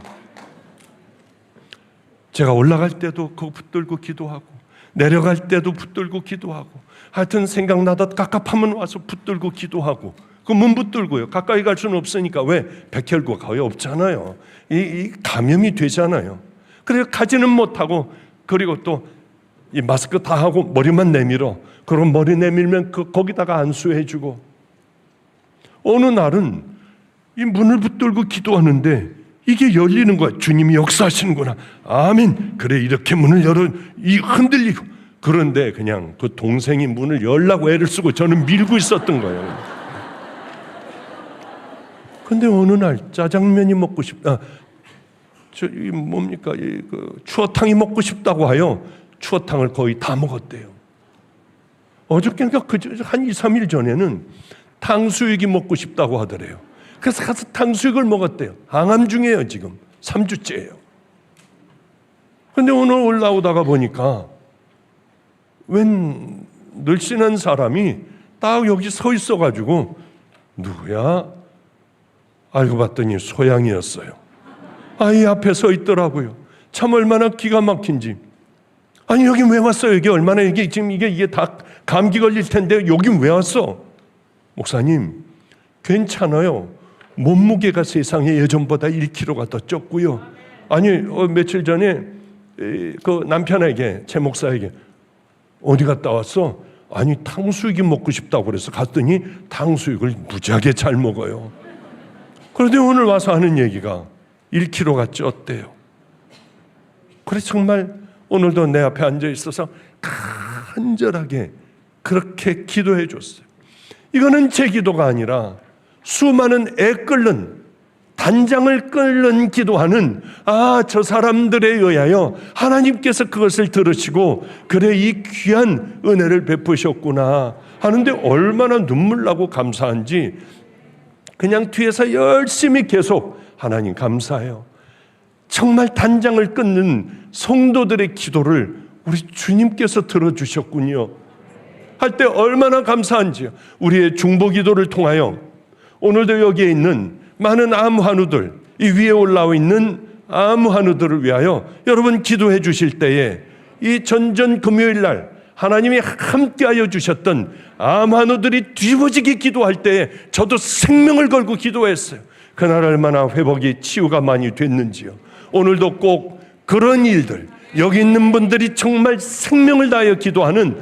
제가 올라갈 때도 그거 붙들고 기도하고 내려갈 때도 붙들고 기도하고 하여튼 생각나다 깝깝하면 와서 붙들고 기도하고 그 문 붙들고요. 가까이 갈 수는 없으니까. 왜? 백혈구가 거의 없잖아요. 이 감염이 되잖아요. 그래서 가지는 못하고 그리고 또 이 마스크 다 하고 머리만 내밀어. 그럼 머리 내밀면 거기다가 안수해주고. 어느 날은 이 문을 붙들고 기도하는데 이게 열리는 거야. 주님이 역사하시는구나. 아멘. 그래 이렇게 문을 열어 이 흔들리고. 그런데 그냥 그 동생이 문을 열라고 애를 쓰고 저는 밀고 있었던 거예요. 근데 어느 날 짜장면이 먹고 싶다. 이 뭡니까? 그 추어탕이 먹고 싶다고 하여 추어탕을 거의 다 먹었대요. 어저께인가 한 2, 3일 전에는 탕수육이 먹고 싶다고 하더래요. 그래서 가서 탕수육을 먹었대요. 항암 중이에요. 지금 3주째예요. 근데 오늘 올라오다가 보니까 웬 늘씬한 사람이 딱 여기 서 있어가지고 누구야? 알고 봤더니 소양이었어요. 아이 앞에 서 있더라고요. 참 얼마나 기가 막힌지. 아니 여기 왜 왔어? 여기 얼마나 이게 지금 이게 다 감기 걸릴 텐데 여긴 왜 왔어? 목사님 괜찮아요. 몸무게가 세상에 예전보다 1kg가 더 쪘고요. 아니 며칠 전에 그 남편에게 제 목사에게 어디 갔다 왔어? 아니 탕수육이 먹고 싶다고 그래서 갔더니 탕수육을 무지하게 잘 먹어요. 그런데 오늘 와서 하는 얘기가 1kg가 쪘대요. 그래서 정말 오늘도 내 앞에 앉아 있어서 간절하게 그렇게 기도해 줬어요. 이거는 제 기도가 아니라 수많은 애 끓는 단장을 끓는 기도하는 저 사람들에 의하여 하나님께서 그것을 들으시고 그래 이 귀한 은혜를 베푸셨구나 하는데 얼마나 눈물 나고 감사한지 그냥 뒤에서 열심히 계속 하나님 감사해요. 정말 단장을 끊는 성도들의 기도를 우리 주님께서 들어주셨군요 할 때 얼마나 감사한지요. 우리의 중보 기도를 통하여 오늘도 여기에 있는 많은 암 환우들, 이 위에 올라와 있는 암 환우들을 위하여 여러분 기도해 주실 때에 이 전전 금요일 날 하나님이 함께하여 주셨던 암 환우들이 뒤집어지게 기도할 때에 저도 생명을 걸고 기도했어요. 그날 얼마나 회복이 치유가 많이 됐는지요. 오늘도 꼭 그런 일들, 여기 있는 분들이 정말 생명을 다하여 기도하는,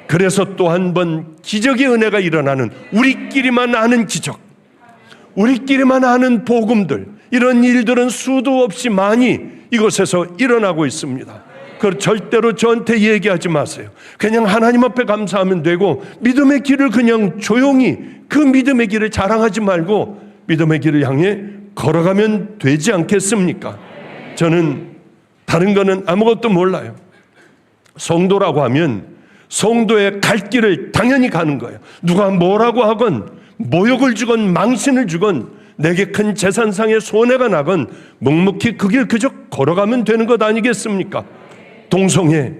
그래서 또 한 번 기적의 은혜가 일어나는, 우리끼리만 아는 기적, 우리끼리만 아는 복음들, 이런 일들은 수도 없이 많이 이곳에서 일어나고 있습니다. 그 절대로 저한테 얘기하지 마세요. 그냥 하나님 앞에 감사하면 되고 믿음의 길을 그냥 조용히 그 믿음의 길을 자랑하지 말고 믿음의 길을 향해 걸어가면 되지 않겠습니까? 저는 다른 거는 아무것도 몰라요. 성도라고 하면 성도의 갈 길을 당연히 가는 거예요. 누가 뭐라고 하건 모욕을 주건 망신을 주건 내게 큰 재산상의 손해가 나건 묵묵히 그 길 그저 걸어가면 되는 것 아니겠습니까? 동성애,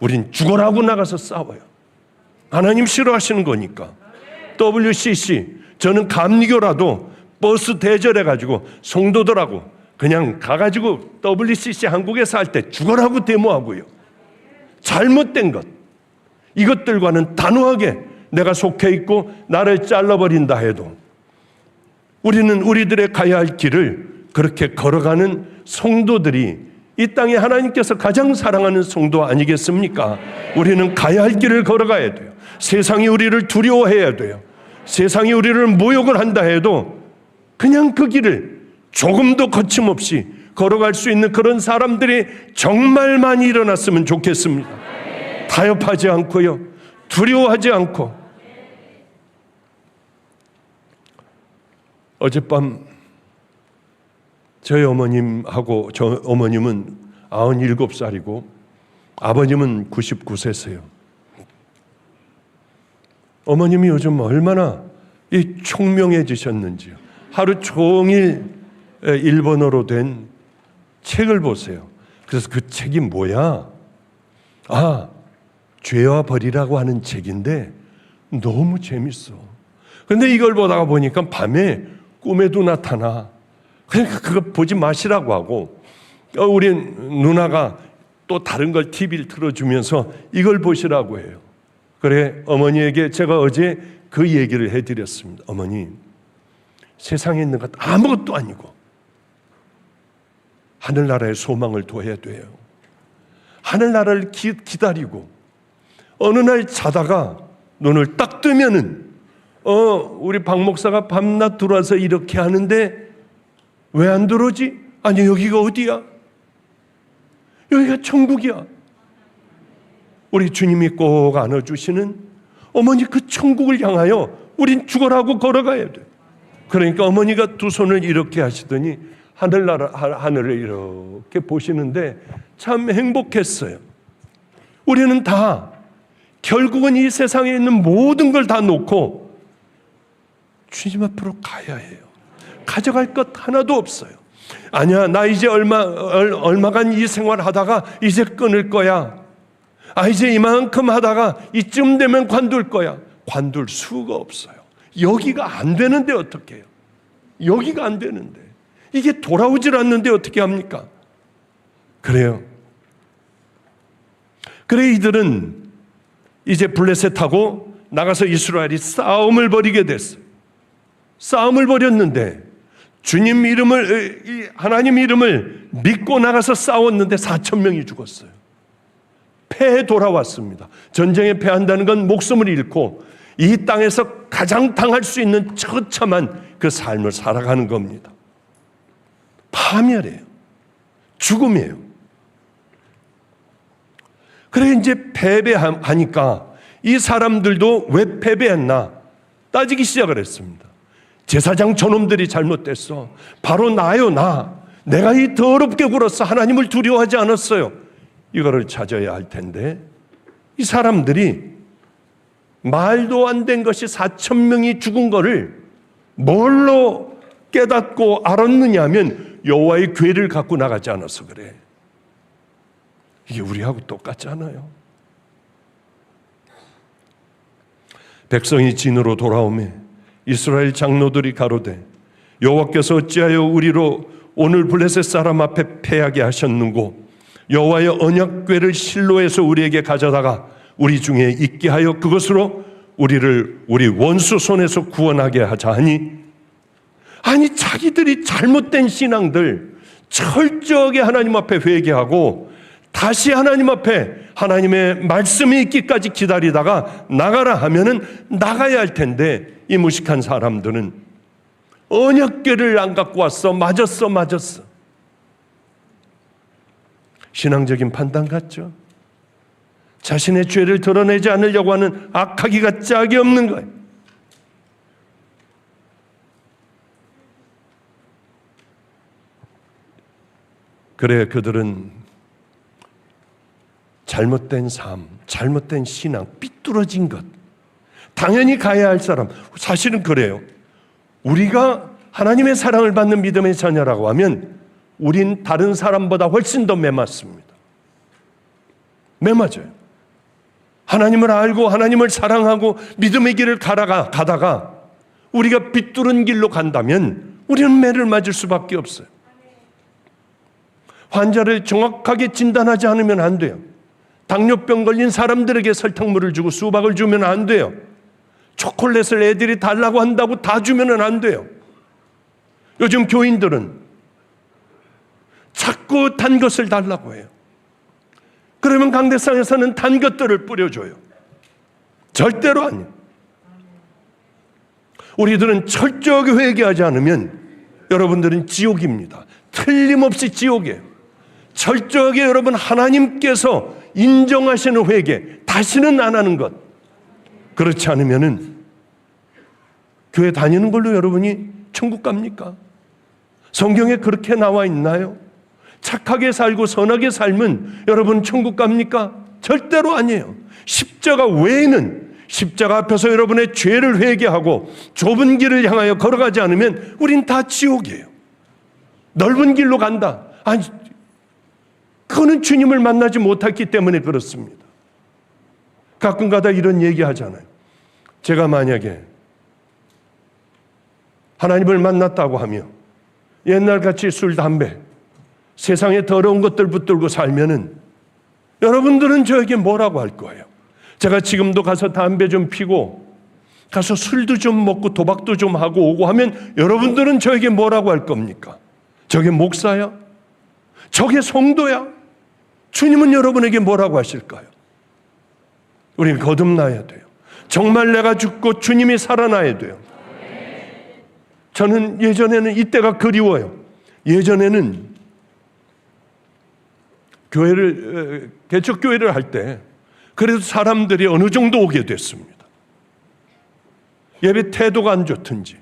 우린 죽어라고 나가서 싸워요. 하나님 싫어하시는 거니까. WCC, 저는 감리교라도 버스 대절해가지고 성도들하고 그냥 가가지고 WCC 한국에서 할 때 죽어라고 데모하고요. 잘못된 것, 이것들과는 단호하게 내가 속해 있고 나를 잘라버린다 해도 우리는 우리들의 가야 할 길을 그렇게 걸어가는 성도들이 이 땅에 하나님께서 가장 사랑하는 성도 아니겠습니까? 우리는 가야 할 길을 걸어가야 돼요. 세상이 우리를 두려워해야 돼요. 세상이 우리를 모욕을 한다 해도 그냥 그 길을 조금도 거침없이 걸어갈 수 있는 그런 사람들이 정말 많이 일어났으면 좋겠습니다. 타협하지 않고요. 두려워하지 않고. 어젯밤 저희 어머님하고, 저 어머님은 97살이고 아버님은 99세세요. 어머님이 요즘 얼마나 총명해지셨는지요. 하루 종일 일본어로 된 책을 보세요. 그래서 그 책이 뭐야? 죄와 벌이라고 하는 책인데 너무 재밌어. 근데 이걸 보다가 보니까 밤에 꿈에도 나타나. 그러니까 그거 보지 마시라고 하고, 우리 누나가 또 다른 걸 TV를 틀어주면서 이걸 보시라고 해요. 그래, 어머니에게 제가 어제 그 얘기를 해드렸습니다. 어머니, 세상에 있는 것 아무것도 아니고 하늘나라의 소망을 둬야 돼요. 하늘나라를 기다리고 어느 날 자다가 눈을 딱 뜨면은 우리 박 목사가 밤낮 들어와서 이렇게 하는데 왜 안 들어오지? 아니, 여기가 어디야? 여기가 천국이야. 우리 주님이 꼭 안아주시는 어머니 그 천국을 향하여 우린 죽어라고 걸어가야 돼. 그러니까 어머니가 두 손을 이렇게 하시더니 하늘을 이렇게 보시는데 참 행복했어요. 우리는 다 결국은 이 세상에 있는 모든 걸 다 놓고 주님 앞으로 가야 해요. 가져갈 것 하나도 없어요. 아니야, 나 이제 얼마간 이 생활 하다가 이제 끊을 거야. 이제 이만큼 하다가 이쯤 되면 관둘 거야. 관둘 수가 없어요. 여기가 안 되는데 어떻게 해요? 여기가 안 되는데. 이게 돌아오질 않는데 어떻게 합니까? 그래요. 그래, 이들은 이제 블레셋하고 나가서 이스라엘이 싸움을 벌이게 됐어요. 싸움을 벌였는데 주님 이름을, 하나님 이름을 믿고 나가서 싸웠는데 4,000명이 죽었어요. 패해 돌아왔습니다. 전쟁에 패한다는 건 목숨을 잃고 이 땅에서 가장 당할 수 있는 처참한 그 삶을 살아가는 겁니다. 파멸이에요. 죽음이에요. 그래, 이제 패배하니까 이 사람들도 왜 패배했나 따지기 시작을 했습니다. 제사장 저놈들이 잘못됐어. 바로 나요, 나. 내가 이 더럽게 굴었어. 하나님을 두려워하지 않았어요. 이거를 찾아야 할 텐데 이 사람들이 말도 안 된 것이 4,000명이 죽은 거를 뭘로 깨닫고 알았느냐 하면 여호와의 궤를 갖고 나가지 않아서 그래. 이게 우리하고 똑같잖아요. 백성이 진으로 돌아오매 이스라엘 장로들이 가로되 여호와께서 어찌하여 우리로 오늘 블레셋 사람 앞에 패하게 하셨는고 여호와의 언약궤를 실로에서 우리에게 가져다가 우리 중에 있게 하여 그것으로 우리를 우리 원수 손에서 구원하게 하자 하니, 아니 자기들이 잘못된 신앙들 철저하게 하나님 앞에 회개하고 다시 하나님 앞에 하나님의 말씀이 있기까지 기다리다가 나가라 하면은 나가야 할 텐데 이 무식한 사람들은 언약궤를 안 갖고 왔어. 맞았어. 신앙적인 판단 같죠? 자신의 죄를 드러내지 않으려고 하는 악하기가 짝이 없는 거예요. 그래, 그들은 잘못된 삶, 잘못된 신앙, 삐뚤어진 것, 당연히 가야 할 사람, 사실은 그래요. 우리가 하나님의 사랑을 받는 믿음의 자녀라고 하면 우린 다른 사람보다 훨씬 더 매맞습니다. 매맞아요. 하나님을 알고 하나님을 사랑하고 믿음의 길을 가다가 우리가 삐뚤은 길로 간다면 우리는 매를 맞을 수밖에 없어요. 환자를 정확하게 진단하지 않으면 안 돼요. 당뇨병 걸린 사람들에게 설탕물을 주고 수박을 주면 안 돼요. 초콜릿을 애들이 달라고 한다고 다 주면 안 돼요. 요즘 교인들은 자꾸 단 것을 달라고 해요. 그러면 강대상에서는 단 것들을 뿌려줘요. 절대로 아니에요. 우리들은 철저하게 회개하지 않으면 여러분들은 지옥입니다. 틀림없이 지옥이에요. 철저하게 여러분 하나님께서 인정하시는 회개, 다시는 안 하는 것, 그렇지 않으면은 교회 다니는 걸로 여러분이 천국 갑니까? 성경에 그렇게 나와 있나요? 착하게 살고 선하게 살면 여러분 천국 갑니까? 절대로 아니에요. 십자가 외에는, 십자가 앞에서 여러분의 죄를 회개하고 좁은 길을 향하여 걸어가지 않으면 우린 다 지옥이에요. 넓은 길로 간다. 아니, 그거는 주님을 만나지 못했기 때문에 그렇습니다. 가끔가다 이런 얘기 하잖아요. 제가 만약에 하나님을 만났다고 하며 옛날같이 술, 담배, 세상에 더러운 것들 붙들고 살면은 여러분들은 저에게 뭐라고 할 거예요? 제가 지금도 가서 담배 좀 피고 가서 술도 좀 먹고 도박도 좀 하고 오고 하면 여러분들은 저에게 뭐라고 할 겁니까? 저게 목사야? 저게 성도야? 주님은 여러분에게 뭐라고 하실까요? 우리는 거듭나야 돼요. 정말 내가 죽고 주님이 살아나야 돼요. 저는 예전에는 이때가 그리워요. 예전에는 개척교회를 할 때 그래도 사람들이 어느 정도 오게 됐습니다. 예배 태도가 안 좋든지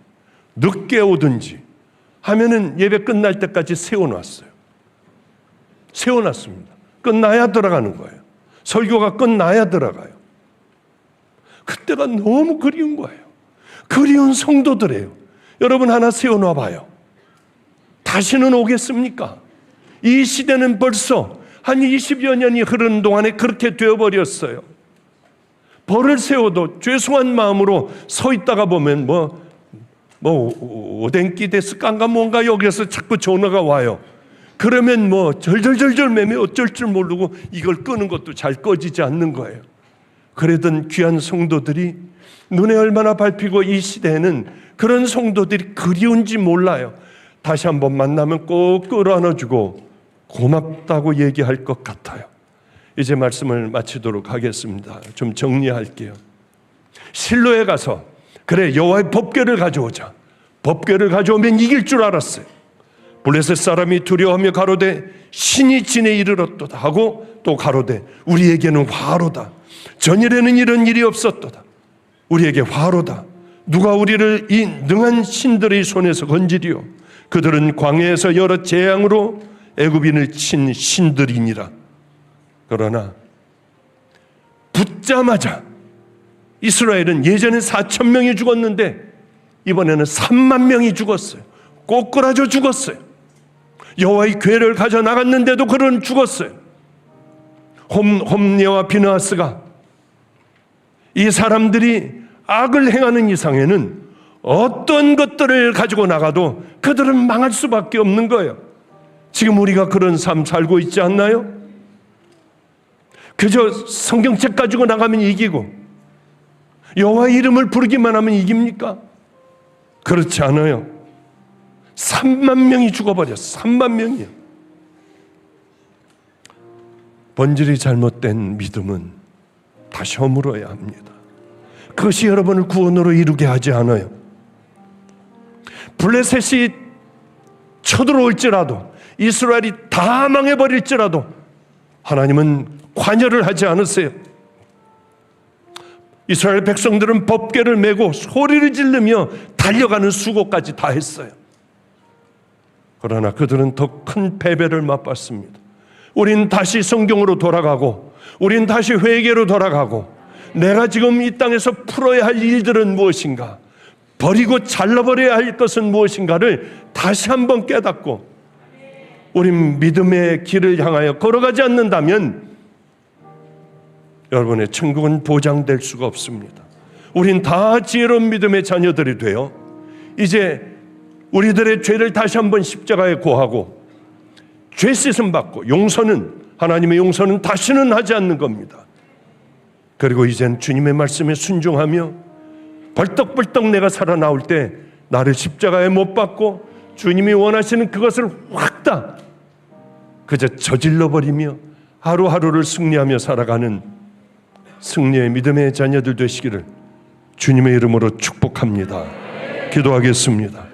늦게 오든지 하면은 예배 끝날 때까지 세워놨어요. 세워놨습니다. 끝나야 들어가는 거예요. 설교가 끝나야 들어가요. 그때가 너무 그리운 거예요. 그리운 성도들이에요. 여러분 하나 세워놔 봐요. 다시는 오겠습니까? 이 시대는 벌써 한 20여 년이 흐르는 동안에 그렇게 되어버렸어요. 벌을 세워도 죄송한 마음으로 서 있다가 보면 오뎅기 데스깡가 뭔가 여기서 자꾸 전화가 와요. 그러면 절절절절 매매 어쩔 줄 모르고 이걸 끄는 것도 잘 꺼지지 않는 거예요. 그러던 귀한 성도들이 눈에 얼마나 밟히고 이 시대에는 그런 성도들이 그리운지 몰라요. 다시 한번 만나면 꼭 끌어안아주고 고맙다고 얘기할 것 같아요. 이제 말씀을 마치도록 하겠습니다. 좀 정리할게요. 실로에 가서 그래 여호와의 법궤를 가져오자. 법궤를 가져오면 이길 줄 알았어요. 블레셋 사람이 두려워하며 가로되 신이 진에 이르렀도다 하고 또 가로되 우리에게는 화로다. 전일에는 이런 일이 없었도다. 우리에게 화로다. 누가 우리를 이 능한 신들의 손에서 건지리요. 그들은 광야에서 여러 재앙으로 애굽인을 친 신들이니라. 그러나 붙자마자 이스라엘은 예전에 4,000명이 죽었는데 이번에는 3만 명이 죽었어요. 꼬꾸라져 죽었어요. 여호와의 궤를 가져 나갔는데도 그런 죽었어요. 홈리와 비느하스가 이 사람들이 악을 행하는 이상에는 어떤 것들을 가지고 나가도 그들은 망할 수밖에 없는 거예요. 지금 우리가 그런 삶 살고 있지 않나요? 그저 성경책 가지고 나가면 이기고 여호와의 이름을 부르기만 하면 이깁니까? 그렇지 않아요. 3만 명이 죽어버렸어요. 3만 명이요. 본질이 잘못된 믿음은 다시 허물어야 합니다. 그것이 여러분을 구원으로 이루게 하지 않아요. 블레셋이 쳐들어올지라도 이스라엘이 다 망해버릴지라도 하나님은 관여를 하지 않으세요. 이스라엘 백성들은 법궤를 메고 소리를 지르며 달려가는 수고까지 다 했어요. 그러나 그들은 더 큰 패배를 맛봤습니다. 우린 다시 성경으로 돌아가고 우린 다시 회개로 돌아가고 내가 지금 이 땅에서 풀어야 할 일들은 무엇인가, 버리고 잘라버려야 할 것은 무엇인가를 다시 한번 깨닫고 우린 믿음의 길을 향하여 걸어가지 않는다면 여러분의 천국은 보장될 수가 없습니다. 우린 다 지혜로운 믿음의 자녀들이 되어 이제 우리들의 죄를 다시 한번 십자가에 고하고 죄 씻음 받고 용서는, 하나님의 용서는 다시는 하지 않는 겁니다. 그리고 이젠 주님의 말씀에 순종하며 벌떡벌떡 내가 살아나올 때 나를 십자가에 못 박고 주님이 원하시는 그것을 확 다 그저 저질러 버리며 하루하루를 승리하며 살아가는 승리의 믿음의 자녀들 되시기를 주님의 이름으로 축복합니다. 기도하겠습니다.